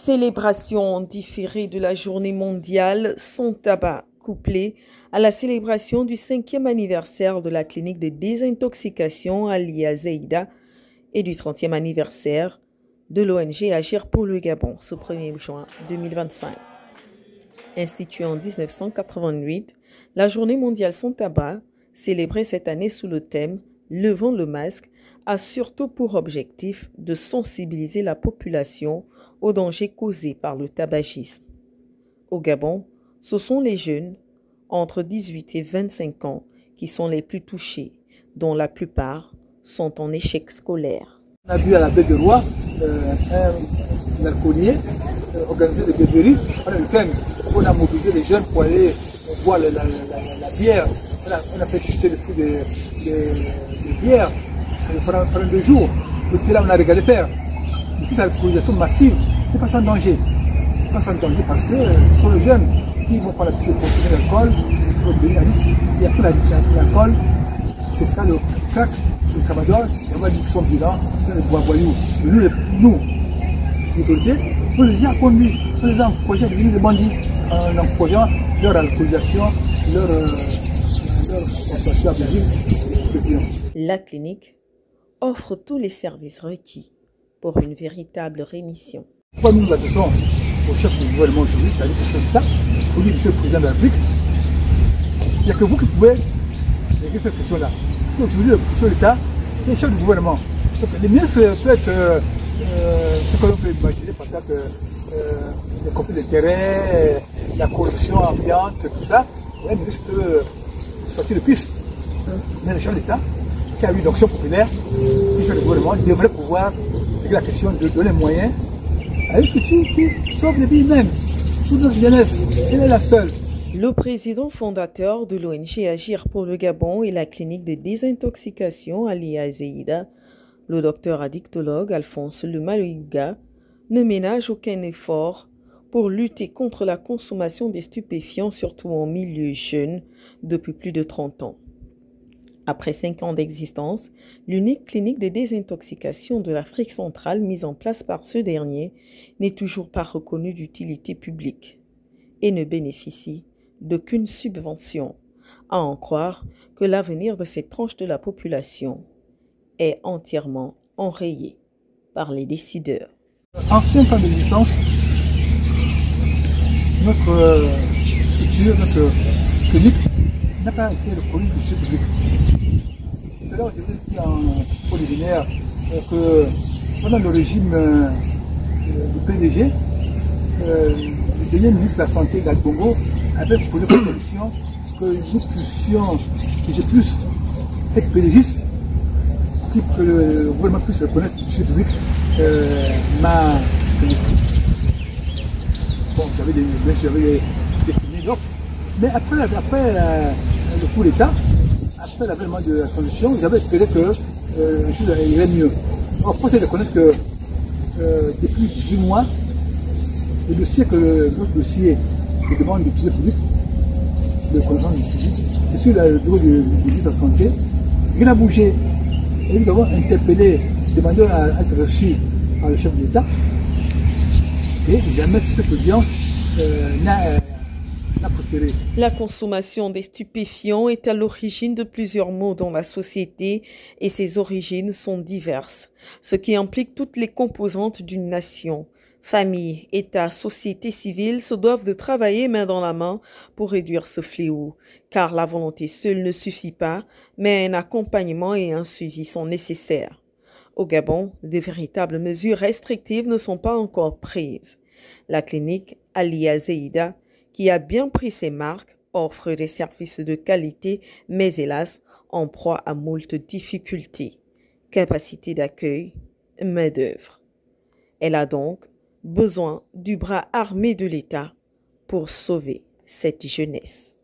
Célébration différée de la journée mondiale sans tabac, couplée à la célébration du 5e anniversaire de la clinique de désintoxication Ali Zeïda et du 30e anniversaire de l'ONG Agir pour le Gabon, ce 1er juin 2025. Instituée en 1988, la journée mondiale sans tabac, célébrée cette année sous le thème « Levant le masque », a surtout pour objectif de sensibiliser la population aux dangers causés par le tabagisme. Au Gabon, ce sont les jeunes entre 18 et 25 ans qui sont les plus touchés, dont la plupart sont en échec scolaire. On a vu à la baie de Roi un alcoolier organiser des beuveries pendant le week-end. On a mobilisé les jeunes pour aller boire la bière. On a fait chuter le prix des bières pendant 2 jours. Et là, on a regardé faire. Cette alcoolisation massive n'est pas sans danger. Pas sans danger parce que ce sont les jeunes qui vont prendre l'habitude de consommer l'alcool, qui vont devenir addicts. Il y a plus l'addiction à l'alcool. C'est ça le crack, le tramadol, et on va dire qu'ils sont violents, c'est le bois voyou. Nous, les autorités, on les a conduits, on les a encouragés à devenir des bandits en encourageant leur alcoolisation, leur consommation abusive. La clinique offre tous les services requis pour une véritable rémission. Pourquoi nous adressons au chef du gouvernement aujourd'hui, c'est-à-dire au chef d'État, pour dire monsieur le président de la République, il n'y a que vous qui pouvez régler cette question-là. Parce qu'aujourd'hui, le chef de l'État est le chef du gouvernement. Donc, les ministres peuvent être ce que l'on peut imaginer, par exemple, les conflits d'intérêts, la corruption ambiante, tout ça. Un ministre peut sortir de piste. Mais le chef de l'État, qui a eu une option populaire, le chef du gouvernement, devrait pouvoir régler la question de donner moyens à une structure qui sauve les vies humaines, sous notre jeunesse. Elle est la seule. Le président fondateur de l'ONG Agir pour le Gabon et la clinique de désintoxication Ali Zeïda, le docteur addictologue Alphonse Lemalouga, ne ménage aucun effort pour lutter contre la consommation des stupéfiants, surtout en milieu jeune, depuis plus de 30 ans. Après 5 ans d'existence, l'unique clinique de désintoxication de l'Afrique centrale mise en place par ce dernier n'est toujours pas reconnue d'utilité publique et ne bénéficie d'aucune subvention, à en croire que l'avenir de cette tranche de la population est entièrement enrayé par les décideurs. En 5 ans d'existence, notre structure, notre clinique n'a pas été reconnue du public. C'est là où je vous ai dit en préliminaire que pendant le régime du PDG, le dernier ministre de la Santé, Gal Bongo, avait posé comme condition que nous puissions, que j'ai plus être PDGiste, que le gouvernement puisse reconnaître du public ma clinique. Bon, j'avais des offres, mais après le coup d'État, après l'avènement de la transition, j'avais espéré que les choses iraient mieux. Or, il faut se reconnaître que depuis 18 mois, le dossier notre dossier de demande du public, de connaissance du suivi, c'est sur le bureau du ministre de la Santé, rien n'a bougé. Et nous avons interpellé, demandé à être reçu par le chef de l'État, et jamais cette audience n'a prospéré. La consommation des stupéfiants est à l'origine de plusieurs maux dans la société et ses origines sont diverses, ce qui implique toutes les composantes d'une nation. Famille, État, société civile se doivent de travailler main dans la main pour réduire ce fléau, car la volonté seule ne suffit pas, mais un accompagnement et un suivi sont nécessaires. Au Gabon, de véritables mesures restrictives ne sont pas encore prises. La clinique Ali Zeïda, qui a bien pris ses marques, offre des services de qualité, mais hélas, en proie à moult difficultés. Capacité d'accueil, main-d'œuvre. Elle a donc besoin du bras armé de l'État pour sauver cette jeunesse.